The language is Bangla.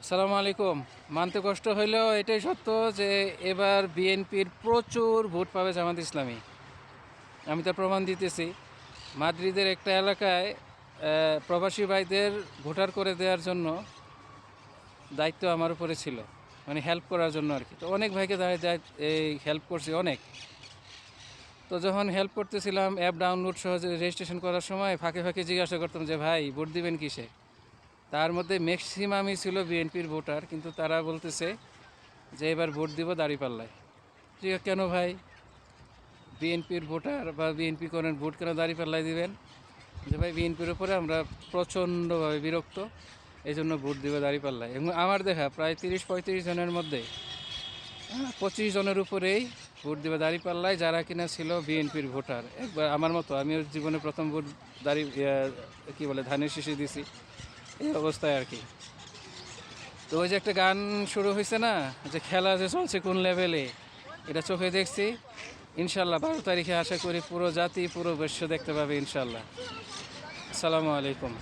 আসসালামু আলাইকুম। মানতে কষ্ট হইলেও এটাই সত্য যে এবার বিএনপির প্রচুর ভোট পাবে জামাত ইসলামী। আমি তার প্রমাণ দিতেছি। মাদ্রিদের একটা এলাকায় প্রবাসী ভাইদের ভোটার করে দেওয়ার জন্য দায়িত্ব আমার উপরে ছিল, মানে হেল্প করার জন্য আর কি। তো অনেক ভাইকে এই হেল্প করছি অনেক। তো যখন হেল্প করতেছিলাম অ্যাপ ডাউনলোড সহ রেজিস্ট্রেশন করার সময় ফাঁকে ফাঁকে জিজ্ঞাসা করতাম যে ভাই ভোট দিবেন কিসে। তার মধ্যে ম্যাক্সিমামই ছিল বিএনপির ভোটার, কিন্তু তারা বলতেছে যে এবার ভোট দিব দাঁড়িপাল্লায়। যে কেন ভাই, বিএনপির ভোটার বা বিএনপি করেন, ভোট কেন দাঁড়িপাল্লায় দিবেন? যে ভাই বিএনপির উপরে আমরা প্রচণ্ডভাবে বিরক্ত, এই জন্য ভোট দিব দাঁড়িপাল্লায়। এবং আমার দেখা প্রায় 30-35 জনের মধ্যে 25 জনের উপরেই ভোট দেবে দাঁড়িপাল্লায়, যারা কিনা ছিল বিএনপির ভোটার। একবার আমার মতো, আমিও জীবনে প্রথম ভোট কী বলে ধানের শীষে দিছি, এই অবস্থায় আর কি। তো ওই যে একটা গান শুরু হয়েছে না, যে খেলা যে চলছে কোন লেভেলে, এটা চোখে দেখছি। ইনশাল্লাহ 12 তারিখে আশা করি পুরো জাতি পুরো বিশ্ব দেখতে পাবে ইনশাল্লাহ। আসসালামু আলাইকুম।